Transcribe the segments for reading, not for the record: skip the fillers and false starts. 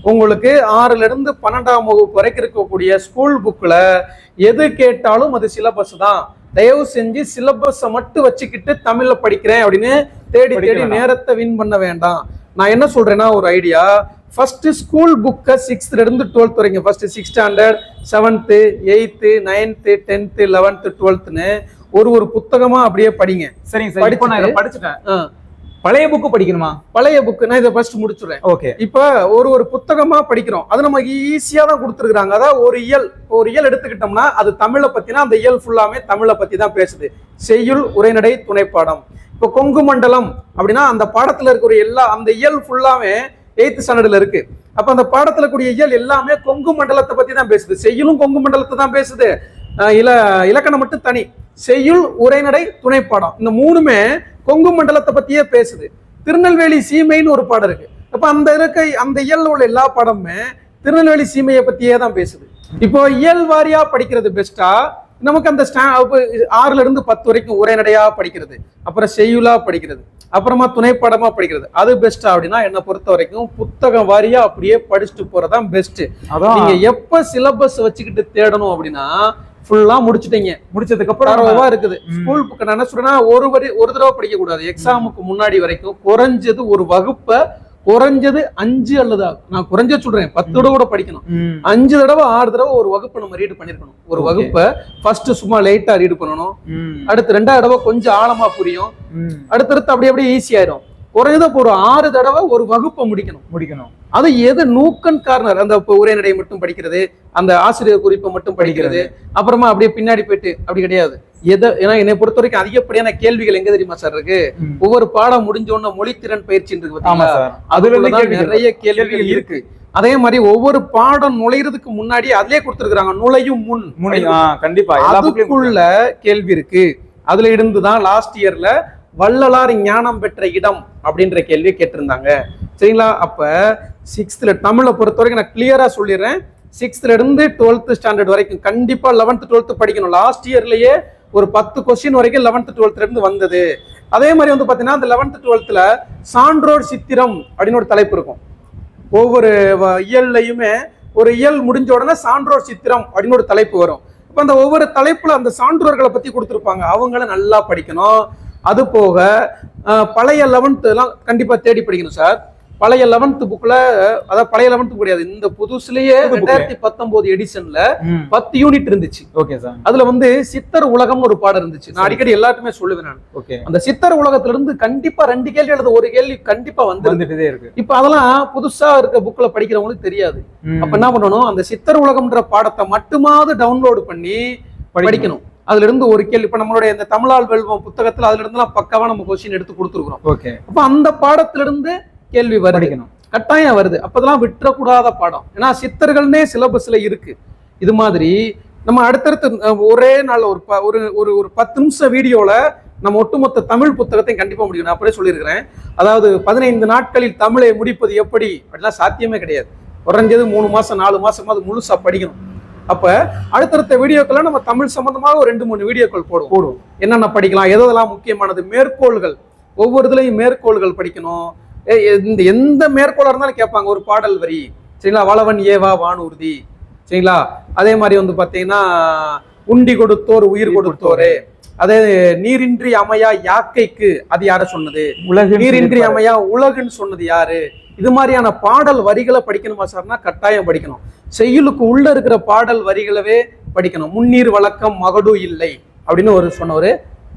உங்களுக்கு 6ல இருந்து 12ஆம் வகுப்பு வரைக்கும் இருக்கக்கூடிய ஸ்கூல் புக்ல எது கேட்டாலும் அது சிலபஸ் தான். தயவு செஞ்சு சிலபஸை மட்டும் வச்சுக்கிட்டு தமிழ்ல படிக்கிறேன் அப்படின்னு தேடி தேடி நேரத்தை வின் பண்ண வேண்டாம். நான் என்ன சொல்றேன்னா, ஒரு ஐடியா, ஃபர்ஸ்ட் ஸ்கூல் புக்கை 6th இருந்து 12th வரைக்கும், first 6th standard, 7th, 8th, 9th, 10th, 11th, 12th ஒரு புத்தகமா அப்படியே படிங்க. சரிங்க சார். இப்போ நான் இதை படிச்சுட்டேன். பழைய புக்கு படிக்கணுமா? பழைய புக்கு நான் இதை ஃபர்ஸ்ட் முடிச்சுடுறேன். ஓகே. இப்ப ஒரு புத்தகமா படிக்கிறோம், அது நமக்கு ஈஸியா தான் கொடுத்துருக்காங்க. அதாவது ஒரு இயல் எடுத்துக்கிட்டோம்னா அது தமிழை பத்தினா அந்த இயல் ஃபுல்லாமே தமிழை பத்தி தான் பேசுது. செய்யுள், உரைநடை, துணைப்பாடம். இப்போ கொங்கு மண்டலம் அப்படின்னா அந்த பாடத்துல இருக்கிற அந்த இயல் ஃபுல்லாமே 8th ஸ்டாண்டர்ட்ல இருக்கு. அப்ப அந்த பாடத்துல கூடிய இயல் எல்லாமே கொங்கு மண்டலத்தை பத்தி தான் பேசுது. செய்யுளும் கொங்கு மண்டலத்தை தான் பேசுது. இலக்கணம் மட்டும் தனி. செய்யுள், உரைநடை, துணைப்பாடம் இந்த 3மே கொங்கு மண்டலத்தை பத்தியே பேசுது. திருநெல்வேலி சீமைன்னு ஒரு பாடம் இருக்கு. அப்ப அந்த இயல்ல உள்ள எல்லா பாடமுமே திருநெல்வேலி சீமையை பத்தியே தான் பேசுது. இப்போ இயல் வாரியா படிக்கிறது பெஸ்டா, நமக்கு அந்த 6ல இருந்து 10 வரைக்கும் உரைநடையா படிக்கிறது, அப்புறம் செய்யுளா படிக்கிறது, அப்புறமா துணைப்பாடமா படிக்கிறது, அது பெஸ்டா அப்படின்னா என்ன பொறுத்த வரைக்கும் புத்தகம் வாரியா அப்படியே படிச்சுட்டு போறதான் பெஸ்ட். நீங்க எப்ப சிலபஸ் வச்சுக்கிட்டு தேடணும் அப்படின்னா ஃபுல்லா முடிச்சதுக்கு அப்புறம் இருக்குது. ஸ்கூல் புக் நான் என்ன சொல்றேன்னா ஒரு தடவை படிக்க கூடாது. எக்ஸாமுக்கு முன்னாடி வரைக்கும் குறைஞ்சது ஒரு வகுப்பை குறைஞ்சது 5 அல்லது நான் குறைஞ்ச சொல்றேன் 10 தடவை கூட படிக்கணும். 5 தடவை 6 தடவை ஒரு வகுப்பு நம்ம ரீட் பண்ணிருக்கணும். ஒரு வகுப்பை ஃபர்ஸ்ட் சும்மா லைட்டா ரீட் பண்ணணும், அடுத்து 2வது தடவை கொஞ்சம் ஆழமா புரியும், அடுத்தடுத்து அப்படியே ஈஸியாயிரும். குறைஞ்சது ஒரு 6 தடவை ஒரு வகுப்பை முடிக்கணும். அது எது நூக்கன் கார்னர், அந்த உரைநடை மட்டும் படிக்கிறது, அந்த ஆசிரியர் குறிப்பை மட்டும் படிக்கிறது, அப்புறமா அப்படியே பின்னாடி போயிட்டு அப்படி கிடையாது. ஏன்னா என்னை பொறுத்த வரைக்கும் அதிகப்படியான கேள்விகள் எங்க தெரியுமா சார் இருக்கு? ஒவ்வொரு பாடம் முடிஞ்சோன்னா மொழித்திறன் பயிற்சி இருக்கு, அதுல நிறைய கேள்விகள் இருக்கு. அதே மாதிரி ஒவ்வொரு பாடம் நுழைறதுக்கு முன்னாடி அதுலயே கொடுத்துருக்காங்க நுழையும் முன். கண்டிப்பா அதுக்குள்ள கேள்வி இருக்கு. அதுல இருந்துதான் லாஸ்ட் இயர்ல வள்ளலார் ஞானம் பெற்ற இடம் அப்படின்ற கேள்வியை கேட்டிருந்தாங்க. சரிங்களா? அப்ப 6th தமிழை பொறுத்த வரைக்கும் நான் கிளியரா சொல்லிடுறேன். 6th இருந்து 12th ஸ்டாண்டர்ட் வரைக்கும் கண்டிப்பா 11th 12th படிக்கணும். லாஸ்ட் இயர்லயே ஒரு 10 கொஸ்டின் வரைக்கும் 11th 12th இருந்து வந்தது. அதே மாதிரி பாத்தீங்கன்னா அந்த 11th 12th சான்றோர் சித்திரம் அப்படின்னு ஒரு தலைப்பு இருக்கும். ஒவ்வொரு இயல்லையுமே ஒரு இயல் முடிஞ்ச உடனே சான்றோர் சித்திரம் அப்படின்னு ஒரு தலைப்பு வரும். இப்ப அந்த ஒவ்வொரு தலைப்புல அந்த சான்றோர்களை பத்தி கொடுத்துருப்பாங்க, அவங்கள நல்லா படிக்கணும். அது போக பழைய 11th எல்லாம் கண்டிப்பா தேடி படிக்கணும் சார். பழைய 11th புக்ல, அதாவது பழைய 11th கிடையாது, இந்த புதுசுலயே 2019 எடிஷன்ல 10 யூனிட் இருந்துச்சு. Okay sir. அதுல சித்தர் உலகம்னு ஒரு பாடம் இருந்துச்சு. நான் அடிக்கடி எல்லாருக்குமே சொல்லுவேன் நான். ஓகே. அந்த சித்தர் உலகத்துல இருந்து கண்டிப்பா 2 கேள்வி அல்லது ஒரு கேள்வி கண்டிப்பா வந்துட்டே இருக்கு. இப்ப அதெல்லாம் புதுசா இருக்க புக்ல படிக்கிறவங்களுக்கு தெரியாது. அப்ப என்ன பண்ணணும், அந்த சித்தர் உலகம்ன்ற பாடத்தை மட்டுமாவது டவுன்லோடு பண்ணி படிக்கணும். அதுல இருந்து ஒரு கேள்வி, இப்ப நம்மளுடைய இந்த தமிழால் வெல்வம் புத்தகத்துல அதுல இருந்து பக்கவா நம்ம கொஸ்டின் எடுத்து கொடுத்துருக்கோம். ஓகே. அப்ப அந்த பாடத்துல இருந்து கேள்வி படிக்கணும், கட்டாயம் வருது. அப்பதெல்லாம் விட்டுறக்கூடாத பாடம். ஏன்னா சித்தர்கள்னே சிலபஸ்ல இருக்கு. இது மாதிரி நம்ம அடுத்தடுத்து ஒரே நாள் ஒரு 10 நிமிஷம் வீடியோல நம்ம ஒட்டுமொத்த தமிழ் புத்தகத்தையும் கண்டிப்பா முடியும். நான் அப்படியே சொல்லியிருக்கிறேன். அதாவது 15 நாட்களில் தமிழை முடிப்பது எப்படி அப்படிலாம் சாத்தியமே கிடையாது. குறைஞ்சது 3 மாசம் 4 மாசம் அது முழுசா படிக்கணும். அப்ப அடுத்தடுத்த வீடியோக்களை நம்ம தமிழ் சம்பந்தமாக ஒரு 2-3 வீடியோக்கள் போடுவோம். என்னென்ன படிக்கலாம், எதெல்லாம் முக்கியமானது, மேற்கோள்கள், ஒவ்வொரு இதுலயும் மேற்கோள்கள் படிக்கணும். எந்த மேற்கோளா இருந்தாலும் கேட்பாங்க. ஒரு பாடல் வரி, சரிங்களா, வளவன் ஏவா வானூர்தி, சரிங்களா. அதே மாதிரி பாத்தீங்கன்னா உண்டி கொடுத்தோர் உயிர் கொடுத்தோரே, அதே நீரின்றி அமையா யாக்கைக்கு அது யார சொன்னது, நீரின்றி அமையா உலகுன்னு சொன்னது யாரு. இது மாதிரியான பாடல் வரிகளை படிக்கணுமா சார்னா கட்டாயம் படிக்கணும். செய்யுளுக்கு உள்ள இருக்கிற பாடல் வரிகளவே படிக்கணும். முன்னீர் வழக்கம் மகடு இல்லை அப்படின்னு சொன்னவர்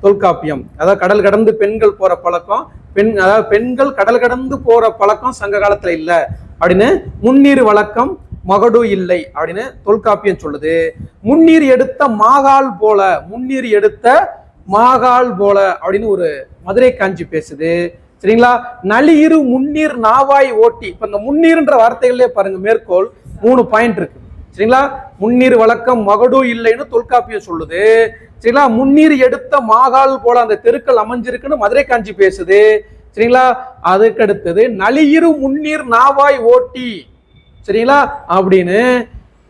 தொல்காப்பியம். அதாவது கடல் கடந்து பெண்கள் போற பழக்கம், அதாவது பெண்கள் கடல் கடந்து போற பழக்கம் சங்க காலத்துல இல்ல அப்படின்னு முன்னீர் வழக்கம் மகடு இல்லை அப்படின்னு தொல்காப்பியம் சொல்லுது. முன்னீர் எடுத்த மாகால் போல, முன்னீர் எடுத்த மாகால் போல அப்படின்னு ஒரு மதுரை காஞ்சி பேசுது. சரிங்களா? நளியிரு முன்னீர் நாவாய் ஓட்டி. இப்ப இந்த முன்னீர்ன்ற வார்த்தைகளே பாருங்க, மேற்கோள் 3 பாயிண்ட் இருக்கு. சரிங்களா? முன்னீர் வழக்கம் மகடு இல்லைன்னு தொல்காப்பியம் சொல்லுது. சரிங்களா? முன்னீர் எடுத்த மாகால் போல அந்த தெருக்கள் அமைஞ்சிருக்குன்னு மதுரை காஞ்சி பேசுது. சரிங்களா? அதுக்கு அடுத்தது நளியிரு முன்னீர் நாவாய் ஓட்டி, சரிங்களா அப்படின்னு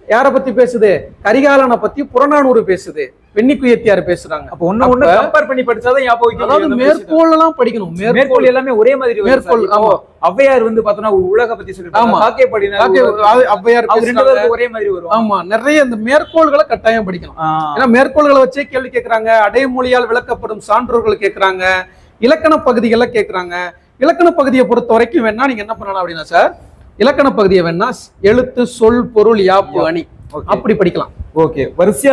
யாரை பத்தி பேசுது, கரிகாலனை பத்தி புறநானூறு பேசுது. பெண்ணிக்குயத்தியார் பேசுறாங்க. அப்ப ஒண்ணு கம்பேர் பண்ணி படிச்சாதான் ஞாபகம் வைக்க அதாவது முடியும். மேற்கோள் எல்லாம் படிக்கணும். மேற்கோள் எல்லாமே ஒரே மாதிரி மேற்கோள். ஆமா, ஔவையார் வந்து பார்த்தோம்னா உலக பத்தி சொல்லிட்டு ஆமா, ஔவையார் ரெண்டு பேருக்கு ஒரே மாதிரி வரும். ஆமா, நிறைய இந்த மேற்கோள்களை கட்டாயம் படிக்கணும். ஏன்னா மேற்கோள்களை வச்சே கேள்வி கேட்கறாங்க, அடைமொழியால் விளக்கப்படும் சான்றோர்கள் கேட்கறாங்க, இலக்கண பகுதிகளை கேட்கறாங்க. இலக்கண பகுதியை பொறுத்த வரைக்கும் வேணா நீங்க என்ன பண்ணலாம் அப்படின்னா சார், இலக்கண பகுதியை வேணா எழுத்து, சொல், பொருள், யாப்பு, அணி அப்படி படிக்கலாம். ஓகே, வரிசையா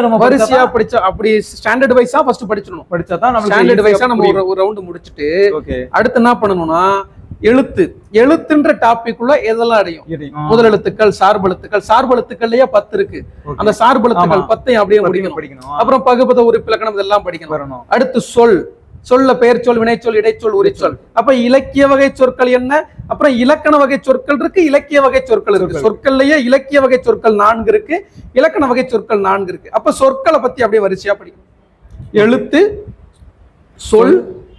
படிச்சா அப்படி ஸ்டாண்டர்ட் வைஸா ஃபர்ஸ்ட் படிச்சிடணும். படிச்சாதான் நம்ம ஸ்டாண்டர்ட் வைஸா நம்ம ஒரு ரவுண்ட் முடிச்சிட்டு அடுத்து என்ன பண்ணணும்னா எழுத்துன்ற டாபிக் உள்ள எதெல்லாம் அடையும்? முதல் எழுத்துக்கள், சார்பெழுத்துக்கள். சார்பெழுத்துக்கள்லயே 10 இருக்கு. அந்த சார்பெழுத்துக்கள் 10 அப்படியே படிக்கணும். அப்புறம் பகுபத உறுப்பிலக்கணம் இதெல்லாம் படிக்கணும். அடுத்து சொல்ல பெயர் சொல், வினைச்சொல், இடைச்சொல், உரிச்சொல். அப்ப இலக்கிய வகை சொற்கள் என்ன? அப்புறம் இலக்கண வகை சொற்கள் இருக்கு, இலக்கிய வகை சொற்கள் இருக்கு. சொற்கள்லயே இலக்கிய வகை சொற்கள் 4 இருக்கு, இலக்கண வகை சொற்கள் 4 இருக்கு. அப்ப சொற்களை பத்தி அப்படியே வரிசையா படிக்கணும். எழுத்து, சொல்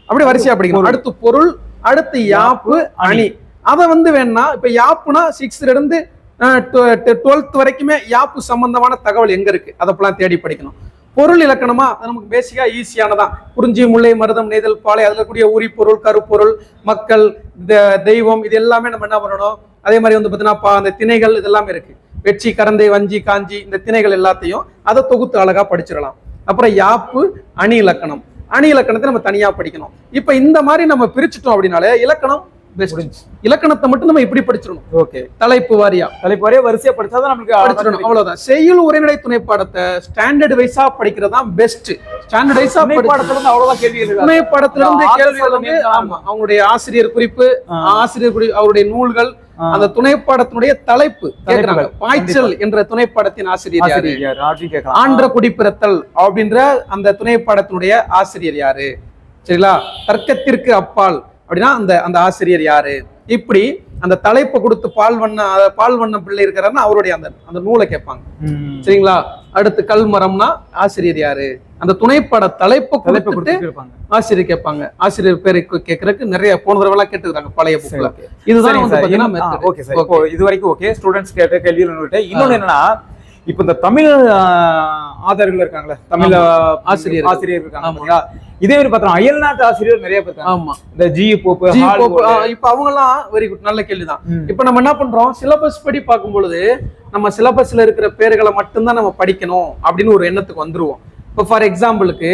அப்படியே வரிசையா படிக்கணும். அடுத்து பொருள், அடுத்து யாப்பு, அணி. அதை வந்து வேணா இப்ப யாப்புனா 6th இருந்து 12th வரைக்குமே யாப்பு சம்பந்தமான தகவல் எங்க இருக்கு அதெல்லாம் தேடி படிக்கணும். பொருள் இலக்கணமா அது நமக்கு பேசிக்கா ஈஸியானதான். குறிஞ்சி, முல்லை, மருதம், நெய்தல், பாலை, அதுல கூடிய உரிப்பொருள், கருப்பொருள், மக்கள், தெய்வம், இது எல்லாமே நம்ம என்ன பண்ணணும். அதே மாதிரி வந்து பாத்தீங்கன்னா அந்த திணைகள் இதெல்லாமே இருக்கு. வெச்சி, கரந்தை, வஞ்சி, காஞ்சி, இந்த திணைகள் எல்லாத்தையும் அதை தொகுத்து அழகா படிச்சிடலாம். அப்புறம் யாப்பு, அணி இலக்கணம். அணி இலக்கணத்தை நம்ம தனியா படிக்கணும். இப்ப இந்த மாதிரி நம்ம பிரிச்சுட்டோம் அப்படின்னாலே இலக்கணம் இலக்கணத்தை மட்டும் நம்ம இப்படி படிச்சிடணும். ஓகே, தலைப்பு வாரியா வரிசையா படிச்சாதான் நமக்கு படிச்சிடணும். அவ்வளவுதான். செய்யுள் உரைநடை துணைப்பாடத்தை ஸ்டாண்டர்ட் வைஸா படிக்கிறதா பெஸ்ட். ஸ்டாண்டர்ட் வைஸா பாடத்துல இருந்து அவ்வளவுதான் கேள்விகள். துணைப்பாடத்துல இருந்து கேள்விகள் வந்து அவங்களுடைய ஆசிரியர் குறிப்பு, அவருடைய நூல்கள், அந்த துணைப்பாடத்தினுடைய தலைப்பு கேட்கிறாங்க. பாய்ச்சல் என்ற துணைப்பாடத்தின் ஆசிரியர் யாரு? ஆன்ற குடிப்பிறத்தல் அப்படின்ற அந்த துணைப்பாடத்தினுடைய ஆசிரியர் யாரு? சரிங்களா? தர்க்கத்திற்கு அப்பால் அப்படின்னா அந்த ஆசிரியர் யாரு? இப்படி அந்த தலைப்பை கொடுத்து பால்வண்ண பிள்ளை இருக்கிறாருன்னா அவருடைய அந்த நூலை கேட்பாங்க. சரிங்களா? அடுத்து கல்மரம்னா ஆசிரியர் யாரு? அந்த துணைப்பட தலைப்பை கொடுத்துட்டு ஆசிரியர் கேட்பாங்க. ஆசிரியர் பேரை கேட்கறதுக்கு நிறைய போன தடவை எல்லாம் கேட்டுக்கிறாங்க பழைய புக்ல. இதுதான் இது வரைக்கும் ஓகே. ஸ்டூடெண்ட்ஸ் கேட்ட கேள்வி இன்னொன்னு என்னன்னா, இப்ப இந்த தமிழ் ஆதாரங்கள் இருக்காங்களே, தமிழ் ஆசிரியர் இருக்காங்க. இதே மாதிரி பார்த்தோம் அயல்நாட்டு ஆசிரியர் நிறைய பேர். ஆமா, இந்த ஜி போப்பு இப்ப அவங்க எல்லாம் வெரி குட், நல்ல கேள்விதான். இப்ப நம்ம என்ன பண்றோம், சிலபஸ் படி பார்க்கும் பொழுது நம்ம சிலபஸ்ல இருக்கிற பேர்களை மட்டும்தான் நம்ம படிக்கணும் அப்படின்னு ஒரு எண்ணத்துக்கு வந்துருவோம். இப்போ ஃபார் எக்ஸாம்பிளுக்கு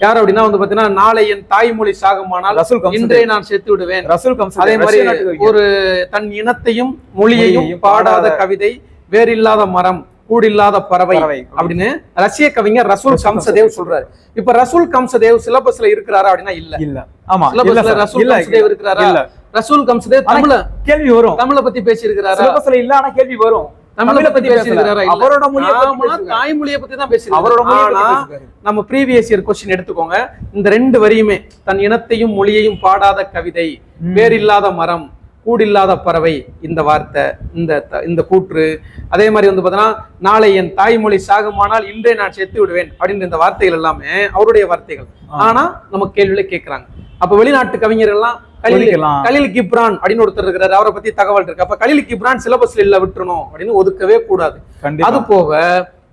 யார் அப்படின்னா வந்து பாத்தீங்கன்னா, நாளை என் தாய்மொழி சாகமானால் இன்றைய நான் செத்து விடுவேன். அதே மாதிரி ஒரு தன் இனத்தையும் மொழியையும் பாடாத கவிதை, வேறில்லாத மரம், கூடில்லாத பறவை அப்படின்னு ரஷ்ய கவிஞர் ரசூல் கம்சதேவ் சொல்றாரு. இப்ப ரசூல் கம்சதேவ் சிலபஸ்ல இருக்கிறாரா அப்படின்னா இல்ல. ஆமா, சிலபஸ்ல ரசூல் கம்சதேவ் இருக்கிறாரா? ரசூல் கம்சதேவ் தமிழ்ல கேள்வி வரும், தமிழை பத்தி பேசி இருக்கிறாரா? சிலபஸ்ல இல்ல, ஆனா கேள்வி வரும். தமிழை பத்தி பேசியிருக்கிறாரா? அவரோட தாய்மொழியை பத்தி தான் பேசியிருக்காரு. நம்ம ப்ரீவியஸ் இயர் கொஸ்டின் எடுத்துக்கோங்க. இந்த 2 வரியுமே தன் இனத்தையும் மொழியையும் பாடாத கவிதை, வேறில்லாத மரம், கூடில்லாத பறவை, இந்த வார்த்தை, இந்த கூற்று, அதே மாதிரி வந்து பாத்தீங்கன்னா நாளை என் தாய்மொழி சாகுமானால் இன்றே நான் செத்து விடுவேன் அப்படின்ற இந்த வார்த்தைகள் எல்லாமே அவருடைய வார்த்தைகள். ஆனா நம்ம கேள்வியில கேட்கிறாங்க. அப்ப வெளிநாட்டு கவிஞர்கள் எல்லாம் கலீல் கிப்ரான் அப்படின்னு ஒருத்தர் இருக்கிறாரு, அவரை பத்தி தகவல் இருக்கு. அப்ப கலீல் கிப்ரான் சிலபஸ்ல இல்ல விட்டுறணும் அப்படின்னு ஒதுக்கவே கூடாது. அது போக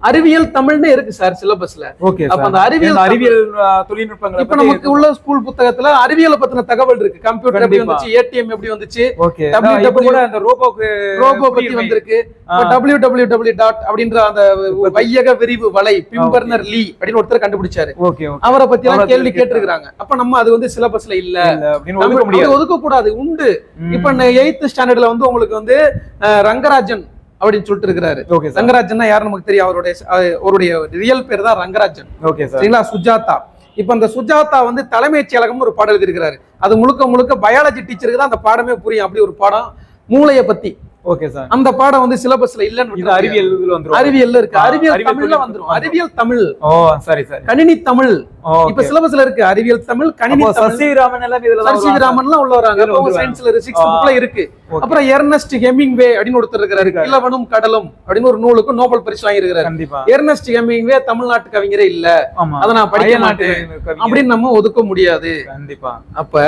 அறிவியல் தமிழ்னு இருக்கு சார் சிலபஸ்ல. அப்ப அந்த அறிவியல் தொழில்நுட்பங்கள் இப்ப நமக்கு உள்ள ஸ்கூல் புத்தகத்துல அறிவியலை பத்தின தகவல் இருக்கு. கம்ப்யூட்டர் எப்படி வந்துச்சு, ஏடிஎம் எப்படி வந்துச்சு, ரோபோ பத்தி வந்திருக்கு, www. அப்படின்ற அந்த வையக விரிவு வலை பிம்பர்னர் லீ அப்படின்னு ஒருத்தர் கண்டுபிடிச்சாரு. அவரை பத்தி எல்லாம் கேள்வி கேட்டிருக்காங்க. அப்ப நம்ம அது வந்து சிலபஸ்ல இல்ல ஒதுக்க கூடாது, உண்டு. இப்ப 8th ஸ்டாண்டர்ட்ல வந்து உங்களுக்கு வந்து ரங்கராஜன் அப்படின்னு சொல்லிட்டு இருக்கிறாரு. ரங்கராஜன் யாரு நமக்கு தெரியும், அவருடைய ரியல் பேர் தான் ரங்கராஜன். சரிங்களா? சுஜாதா. இப்ப அந்த சுஜாதா வந்து தலைமைச் செயலகம் ஒரு பாடம் எழுதியிருக்கிறாரு. அது முழுக்க பயாலஜி டீச்சருக்கு தான் அந்த பாடமே புரியும். அப்படி ஒரு பாடம் மூளையை பத்தி. ஓகே சார், அந்த பாடம் வந்து சிலபஸ்ல இல்லன்னு அறிவியல் இருக்கு. அறிவியல் தமிழ்ல வந்துரும். அறிவியல் தமிழ், சரி சரி, கணினி தமிழ் இப்ப சிலபஸ்ல இருக்கு. அறிவியல் தமிழ், கணினி தமிழ். சசிவிராமன் எல்லாம் உள்ள வராங்க. சயின்ஸ்ல 6th புக்ல இருக்கு. அப்புறம் எர்னஸ்ட் ஹெமிங்வே அப்படின்னு ஒருத்தர் இருக்கிறாரு. இளவனும் கடலும் அப்படின்னு ஒரு நூலுக்கு நோபல் பரிசு வாங்கி இருக்கிறாரு. எர்னஸ்ட் ஹெமிங்வே தமிழ்நாட்டு கவிஞரே இல்ல, அதை நான் படிக்க மாட்டேன் அப்படின்னு நம்ம ஒதுக்க முடியாது. கண்டிப்பா. அப்ப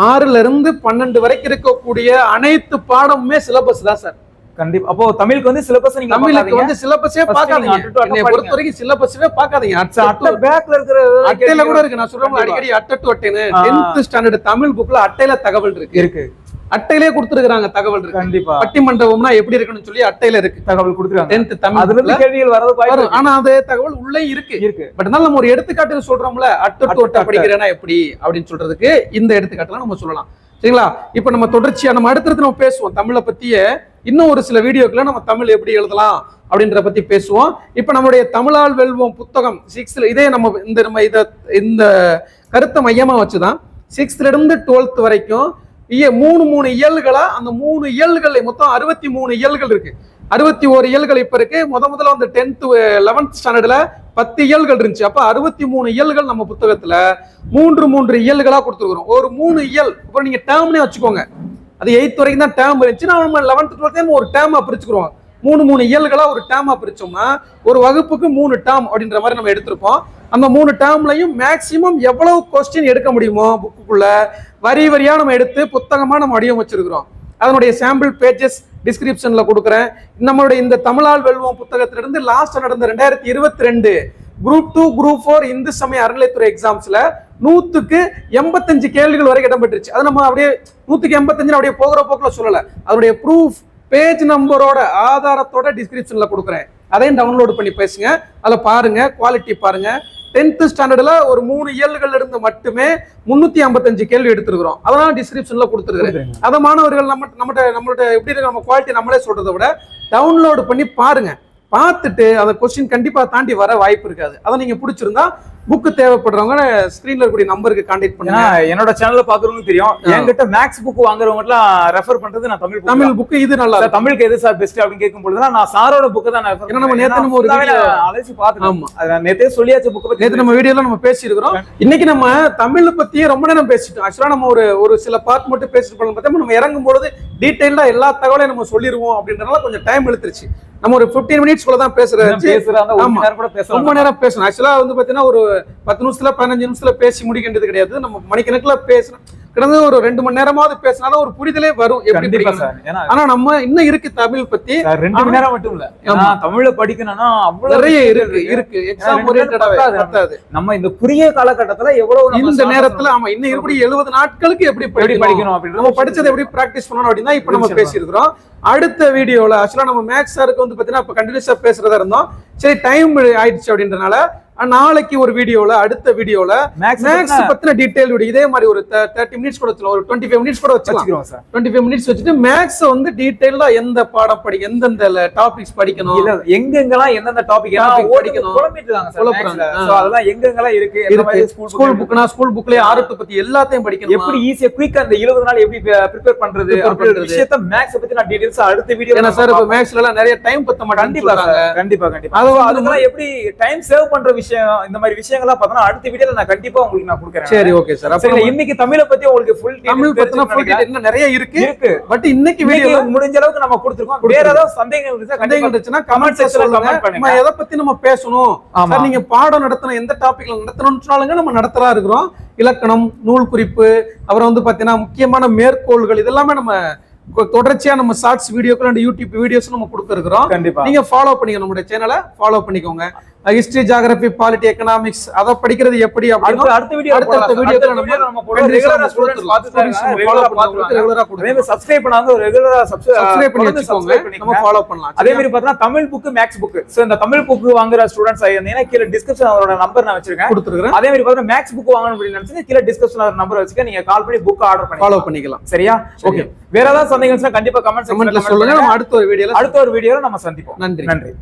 6ல இருந்து 12 வரைக்கும் இருக்கக்கூடிய அனைத்து பாடமுமே சிலபஸ் தான் சார். கண்டிப்பா. அப்போ தமிழுக்கு வந்து சிலபஸ் நீங்க தமிழுக்கு வந்து சிலபஸே பார்க்காதீங்க. என்னை பொறுத்த வரைக்கும் சிலபஸே பார்க்காதீங்க. அட்டை பேக்ல இருக்கிற அட்டையில கூட இருக்கு. நான் சொல்றேன் அடிக்கடி அட்டை டு அட்டைன்னு 10th ஸ்டாண்டர்ட் தமிழ் புக்ல அட்டையில தகவல் இருக்கு. அட்டையிலே கொடுத்துருக்காங்க தகவல் இருக்கு. கண்டிப்பா. பட்டிமண்டபம்னா எப்படி இருக்குன்னு சொல்லி அட்டையில இருக்கு தகவல் கொடுத்துருக்காங்க. 10th தமிழ் அதுல இருந்து கேள்விகள் வரது வாய்ப்பு. ஆனா அதே தகவல் உள்ளே இருக்கு. பட் இருந்தாலும் நம்ம ஒரு எடுத்துக்காட்டு சொல்றோம்ல, அட்டை டு அட்டை படிக்கிறேன்னா எப்படி அப்படின்னு சொல்றதுக்கு இந்த எடுத்துக்காட்டுல நம்ம சொல்லலாம். சரிங்களா? இப்ப நம்ம தொடர்ச்சியா நம்ம அடுத்தடுத்து நம்ம பேசுவோம் தமிழை பத்திய. இன்னும் ஒரு சில வீடியோக்களை நம்ம தமிழ் எப்படி எழுதலாம் அப்படின்ற பத்தி பேசுவோம். இப்ப நம்மளுடைய தமிழால் வெல்வோம் புத்தகம் 6th இதே நம்ம இந்த கருத்தை மையமா வச்சுதான் 6th இருந்து 12th வரைக்கும் 3 இயல்களா, அந்த 3 இயல்கள் மொத்தம் 63 இயல்கள் இருக்கு. 61 இயல்கள் இப்ப இருக்கு. முதல்ல வந்து 10th 11th ஸ்டாண்டர்ட்ல 10 இயல்கள் இருந்துச்சு. அப்ப 63 இயல்கள் நம்ம புத்தகத்துல 3 இயல்களா கொடுத்துருக்கோம். ஒரு 3 இயல் இப்போ நீங்க டேர்ம்னே வச்சுக்கோங்க. அது 8th வரைக்கும் தான் டேர்ம் இருந்துச்சு. நம்ம 11th 12th ஒரு டேர்மா பிரிச்சுக்கிறோம். 3 இயல்களா ஒரு டேர்மா பிரிச்சோம்னா ஒரு வகுப்புக்கு 3 டேர்ம் அப்படின்ற மாதிரி நம்ம எடுத்திருப்போம். அந்த 3 டேர்ம்லையும் மேக்சிமம் எவ்வளவு கொஸ்டின் எடுக்க முடியுமோ புக்குக்குள்ள வரி வரியா நம்ம எடுத்து புத்தகமா நம்ம வடிவமைச்சிருக்கிறோம். அதனுடைய சாம்பிள் பேஜஸ் டிஸ்கிரிப்ஷன்ல கொடுக்குறேன். நம்மளுடைய இந்த தமிழால் வெல்வோம் புத்தகத்திலிருந்து லாஸ்ட் நடந்த 2022 குரூப் 2 குரூப் 4 இந்து சமய அறநிலைத்துறை எக்ஸாம்ஸ்ல 100க்கு 85 கேள்விகள் வரை இடம்பெற்றுச்சு. அது நம்ம அப்படியே 100க்கு 85 அப்படியே போகிற போக்குல சொல்லல. அதனுடைய ப்ரூஃப் பேஜ் நம்பரோட ஆதாரத்தோட டிஸ்கிரிப்ஷன்ல கொடுக்குறேன். அதையும் டவுன்லோட் பண்ணி பேசுங்க. அதில் பாருங்க, குவாலிட்டி பாருங்க. 10th ஸ்டாண்டர்ட்ல ஒரு 3 இயல்கள் இருந்து மட்டுமே 355 கேள்வி எடுத்திருக்கிறோம். அதெல்லாம் டிஸ்கிரிப்ஷன்ல கொடுத்துருக்கேன். அதை மாணவர்கள் நம்மளோட எப்படி இருக்கு நம்ம குவாலிட்டி நம்மளே சொல்றதை விட டவுன்லோட் பண்ணி பாருங்க. பார்த்துட்டு அந்த கொஸ்டின் கண்டிப்பா தாண்டி வர வாய்ப்பு இருக்காது. அதை நீங்க பிடிச்சிருந்தா புக் தேவைப்படுறவங்க ஸ்கிரீன்ல இருக்கக்கூடிய நம்பருக்கு கான்டாக்ட் பண்ணுங்க. என்னோட சேனல்ல பாக்குறவங்களுக்கு தெரியும், என்கிட்ட மேக்ஸ் புக் வாங்குறவங்க எல்லாம் ரெஃபர் பண்றது நான் தமிழ் புக் இது நல்லா தமிழுக்கு எது சார் பெஸ்ட் அப்படின்னு கேட்கும் பொழுது நான் சாரோட புக் தான் நம்ம நேத்து ஒரு அழைச்சி பார்த்தோம். நேத்தே சொல்லியாச்சு புக் பத்தி. நேத்து நம்ம வீடியோல நம்ம பேசி இருக்கிறோம். இன்னைக்கு நம்ம தமிழ் பத்தி ரொம்ப நேரம் பேசிட்டோம். ஆக்சுவலா நம்ம ஒரு சில பார்ட் மட்டும் பேசிட்டு போனோம். பார்த்தா நம்ம இறங்கும் பொழுது டீடைலா எல்லா தகவலையும் நம்ம சொல்லிடுவோம் அப்படின்றனால கொஞ்சம் டைம் எடுத்துருச்சு. நம்ம ஒரு 15 மினிட்ஸ் கூட தான் ரொம்ப நேரம் பேசணும். ஆக்சுவலா வந்து பாத்தீங்கன்னா ஒரு 10 நிமிஷத்துல 15 நிமிஷத்துல பேசி முடிக்கின்றது கிடையாது. நம்ம மணிக்கணக்கில் பேசணும். கிடந்து ஒரு 2 மணி நேரமாவது பேசினாலும் ஒரு புரிதலே வரும். எப்படி ஆனா நம்ம இன்னும் இருக்கு தமிழ் பத்தி 2 மணி நேரம் மட்டும் இல்ல. தமிழ படிக்கணும்னா அவ்வளவு நிறைய இருக்கு. எக்ஸாம் ஓரியன்டடாவே நம்ம இந்த குறுகிய காலகட்டத்துல எவ்வளவு இந்த நேரத்துல ஆமா இன்னும் எப்படி 70 நாட்களுக்கு எப்படி படிக்கணும் அப்படின்னு நம்ம படிச்சதை எப்படி பிராக்டிஸ் பண்ணணும் அப்படின்னா இப்ப நம்ம பேசியிருக்கிறோம். அடுத்த வீடியோல ஆக்சுவலா நம்ம மேக்ஸ் சாருக்கு வந்து பாத்தீங்கன்னா இப்ப கண்டினியூஸா பேசுறதா இருந்தோம். சரி டைம் ஆயிடுச்சு அப்படின்றனால நாளைக்கு ஒரு வீடியோல அடுத்த வீடியோல மேக்ஸ் பத்தின டீடைல் வீடியோ இதே மாதிரி ஒரு 30 மினிட்ஸ் கூட வச்சுக்கலாம். ஒரு 25 மினிட்ஸ் கூட வச்சுக்கலாம் சார். 25 மினிட்ஸ் வச்சுட்டு மேக்ஸ் வந்து டீடைலா எந்த பாடம் எந்தெந்த டாபிக்ஸ் படிக்கணும், எங்கெங்கெல்லாம் எந்தெந்த டாபிக் படிக்கணும், அதெல்லாம் எங்கெங்கெல்லாம் இருக்கு. ஸ்கூல் புக்னா ஸ்கூல் புக்லயே ஆர்ட் பத்தி எல்லாத்தையும் படிக்கணும். எப்படி ஈஸியா குயிக்கா அந்த 20 நாள் எப்படி ப்ரிப்பேர் பண்றது அப்படிங்கிற விஷயத்தை மேக்ஸ் பத்தி நான் டீடைல்ஸ் அடுத்த வீடியோ. ஏன்னா சார் இப்ப மேக்ஸ்ல எல்லாம் நிறைய டைம் பத்த மாட்டாங்க. கண்டிப்பா அதெல்லாம் எப்படி டைம் சேவ் பண்ற விஷயம் இந்த மாதிரி விஷயங்களா பார்த்தா அடுத்த வீடியோல நான் கண்டிப்பா உங்களுக்கு நான் கொடுக்கிறேன். சரி ஓகே சார். அப்ப இன்னைக்கு தமிழை பத்தி உங்களுக்கு ஃபுல் தமிழ் பத்தின ஃபுல் டீடைல் இன்னும் நிறைய இருக்கு. பட் இன்னைக்கு வீடியோல முடிஞ்ச அளவுக்கு நம்ம கொடுத்திருக்கோம். வேற ஏதாவது சந்தேகங்கள் இருந்துச்சுன்னா கமெண்ட் செக்ஷன்ல கமெண்ட் பண்ணுங்க. நம்ம எதை பத்தி நம்ம பேசணும் சார், நீங்க பாடம் நடத்தணும் எந்த டாபிக்ல நடத்தணும்னு சொன்னாலுங்க நம்ம நடத்தறா இருக்கிறோம். இலக்கணம், நூல் குறிப்பு, அப்புறம் வந்து பாத்தீங்கன்னா முக்கியமான மேற்கோள்கள் இதெல்லாமே நம்ம தொடர்ச்சியா நம்ம ஷார்ட்ஸ் வீடியோக்கள் அண்ட் யூடியூப் வீடியோஸ் நம்ம கொடுத்துருக்கோம். கண்டிப்பா நீங்க ஃபாலோ பண்ணிக்கோங்க. நம்மளுடைய சேனலை ஃபாலோ பண்ணிக்கோங்க. ஹிஸ்டரி, ஜியோகிராபி, பாலிட்டி, எக்கனாமிக்ஸ் அத படிக்கிறது எப்படி அப்படின்னு அடுத்த வீடியோல நம்ம ரெகுலரா ஸ்டூடண்ட்ஸ் பார்த்துட்டாங்க. ரெகுலரா கொடுங்க. சப்ஸ்கிரைப் பண்ணாங்க. ரெகுலரா சப்ஸ்கிரைப் பண்ணி வச்சுக்கோங்க. நம்ம ஃபாலோ பண்ணலாம். அதே மாதிரி பார்த்தா Tamil book, maths book. So இந்த தமிழ் புக் வாங்குற ஸ்டூடண்ட்ஸ் ஆயிருந்தீங்கன்னா கீழ டிஸ்கிரிப்ஷன் அவரோட நம்பர் நான் வச்சிருக்கேன் கொடுத்துருக்கேன். அதே மாதிரி பார்த்தா மேக்ஸ் புக் வாங்கணும் அப்படின்னு நினைச்சீங்க கீழ டிஸ்கிரிப்ஷன்ல ஒரு நம்பர் வச்சுக்க நீங்க கால் பண்ணி புக் ஆர்டர் பண்ணி ஃபாலோ பண்ணிக்கலாம். சரியா? ஓகே. வேற ஏதாவது சந்தேகங்கள் கண்டிப்பா கமெண்ட் செக்ஷன்ல சொல்லுங்க. நம்ம அடுத்த ஒரு வீடியோல நம்ம சந்திப்போம். நன்றி.